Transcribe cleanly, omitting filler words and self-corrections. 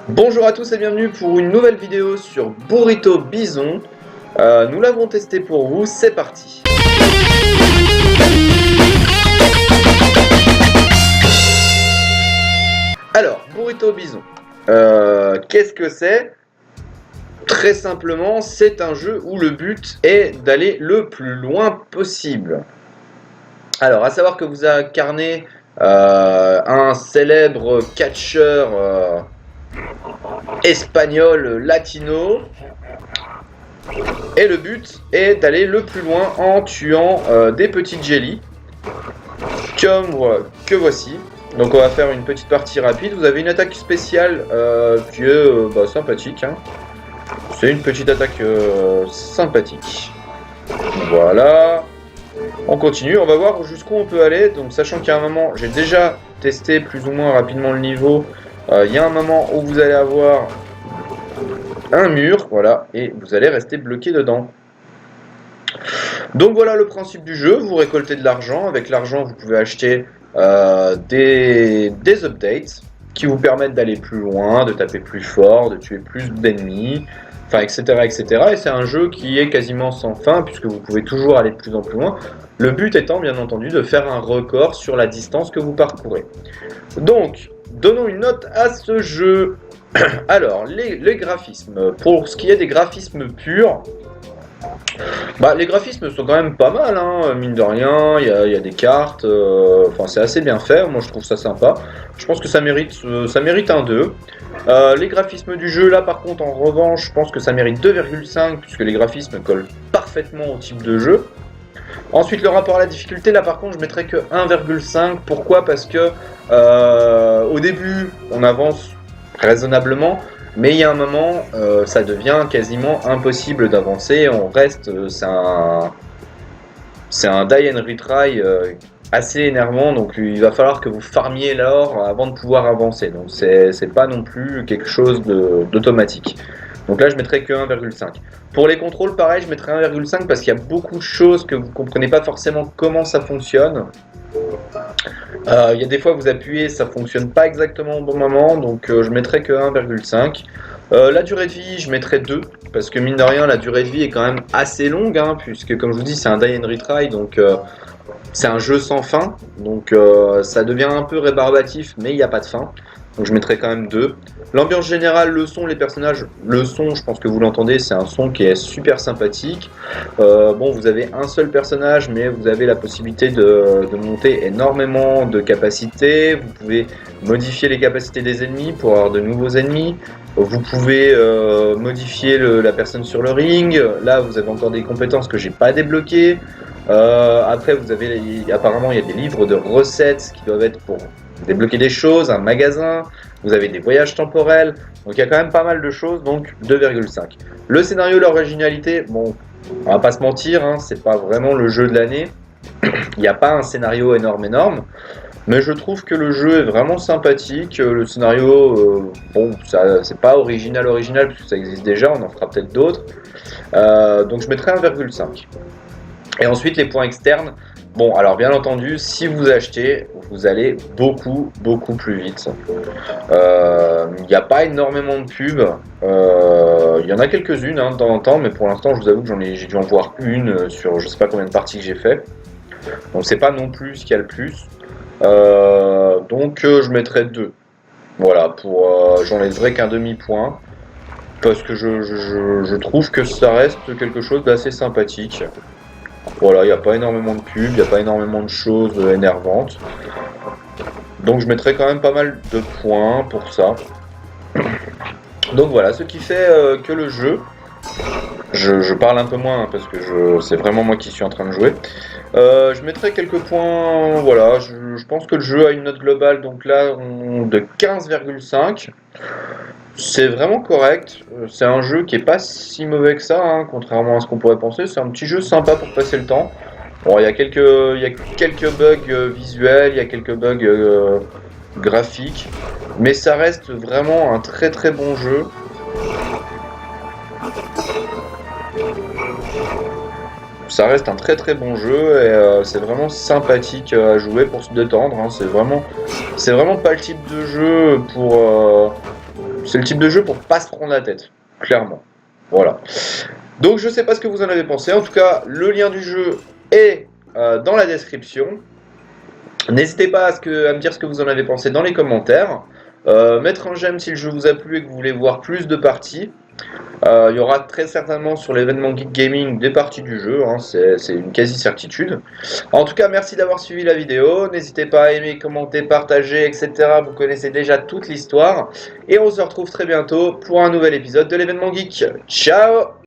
Bonjour à tous et bienvenue pour une nouvelle vidéo sur Burrito Bison. Nous l'avons testé pour vous, c'est parti. Alors, Burrito Bison, qu'est-ce que c'est? Très simplement, c'est un jeu où le but est d'aller le plus loin possible. Alors, à savoir que vous incarnez un célèbre catcheur espagnol latino, et le but est d'aller le plus loin en tuant des petites jellies comme que voici. Donc on va faire une petite partie rapide. Vous avez une attaque spéciale qui est sympathique, hein. C'est une petite attaque sympathique. Voilà. On continue, on va voir jusqu'où on peut aller. Donc sachant qu'il y a un moment, j'ai déjà testé plus ou moins rapidement le niveau. Il y a un moment où vous allez avoir un mur, voilà, et vous allez rester bloqué dedans. Donc voilà le principe du jeu, vous récoltez de l'argent, avec l'argent vous pouvez acheter des updates qui vous permettent d'aller plus loin, de taper plus fort, de tuer plus d'ennemis, enfin etc. etc. Et c'est un jeu qui est quasiment sans fin puisque vous pouvez toujours aller de plus en plus loin. Le but étant bien entendu de faire un record sur la distance que vous parcourez. Donc, donnons une note à ce jeu. Alors, les graphismes. Pour ce qui est des graphismes purs, les graphismes sont quand même pas mal, hein, mine de rien. Il y a des cartes, enfin c'est assez bien fait. Moi je trouve ça sympa. Je pense que ça mérite un 2. Les graphismes du jeu, là par contre, en revanche, je pense que ça mérite 2,5 puisque les graphismes collent parfaitement au type de jeu. Ensuite, le rapport à la difficulté, là par contre, je mettrais que 1,5. Pourquoi? Parce que au début, on avance raisonnablement, mais il y a un moment, ça devient quasiment impossible d'avancer. On reste, c'est un die and retry assez énervant, donc il va falloir que vous farmiez l'or avant de pouvoir avancer. Donc c'est pas non plus quelque chose d'automatique. Donc là, je mettrais que 1,5. Pour les contrôles, pareil, je mettrais 1,5 parce qu'il y a beaucoup de choses que vous ne comprenez pas forcément comment ça fonctionne. Il y a des fois vous appuyez, ça fonctionne pas exactement au bon moment, donc je mettrais que 1,5. La durée de vie, je mettrais 2, parce que mine de rien, la durée de vie est quand même assez longue, hein, puisque comme je vous dis, c'est un die and retry, donc c'est un jeu sans fin, donc ça devient un peu rébarbatif, mais il n'y a pas de fin. Donc je mettrais quand même 2. L'ambiance générale, le son, les personnages, le son, je pense que vous l'entendez, c'est un son qui est super sympathique. Bon, vous avez un seul personnage, mais vous avez la possibilité de monter énormément de capacités. Vous pouvez modifier les capacités des ennemis pour avoir de nouveaux ennemis. Vous pouvez modifier la personne sur le ring. Là, vous avez encore des compétences que j'ai pas débloquées. Après, vous avez apparemment, il y a des livres de recettes qui doivent être pour débloquer des choses, un magasin, vous avez des voyages temporels, donc il y a quand même pas mal de choses, donc 2,5. Le scénario, l'originalité, bon, on va pas se mentir, hein, c'est pas vraiment le jeu de l'année, il n'y a pas un scénario énorme, mais je trouve que le jeu est vraiment sympathique, le scénario, bon, c'est pas original puisque ça existe déjà, on en fera peut-être d'autres, donc je mettrai 1,5. Et ensuite les points externes. Bon, alors bien entendu, si vous achetez, vous allez beaucoup plus vite. Il n'y a pas énormément de pubs. Il y en a quelques-unes de temps en temps, mais pour l'instant, je vous avoue que j'ai dû en voir une sur je sais pas combien de parties que j'ai fait. Donc c'est pas non plus ce qu'il y a le plus. Donc je mettrai 2. Voilà, j'enlèverai qu'un demi-point. Parce que je trouve que ça reste quelque chose d'assez sympathique. Voilà, il n'y a pas énormément de pubs, il n'y a pas énormément de choses énervantes. Donc je mettrai quand même pas mal de points pour ça. Donc voilà, ce qui fait que le jeu, je parle un peu moins parce que c'est vraiment moi qui suis en train de jouer. Je mettrai quelques points, voilà, je pense que le jeu a une note globale, donc là, de 15,5. C'est vraiment correct, c'est un jeu qui est pas si mauvais que ça, hein, contrairement à ce qu'on pourrait penser, c'est un petit jeu sympa pour passer le temps. Bon, il y a quelques bugs visuels, il y a quelques bugs graphiques, mais ça reste vraiment un très bon jeu. Ça reste un très bon jeu et c'est vraiment sympathique à jouer pour se détendre, hein. C'est vraiment pas le type de jeu C'est le type de jeu pour pas se prendre la tête, clairement. Voilà. Donc je sais pas ce que vous en avez pensé. En tout cas, le lien du jeu est dans la description. N'hésitez pas à me dire ce que vous en avez pensé dans les commentaires. Mettre un j'aime si le jeu vous a plu et que vous voulez voir plus de parties. Il y aura très certainement sur l'événement Geek Gaming des parties du jeu, hein, c'est une quasi-certitude. En tout cas, merci d'avoir suivi la vidéo. N'hésitez pas à aimer, commenter, partager, etc. Vous connaissez déjà toute l'histoire. Et on se retrouve très bientôt pour un nouvel épisode de l'événement Geek. Ciao!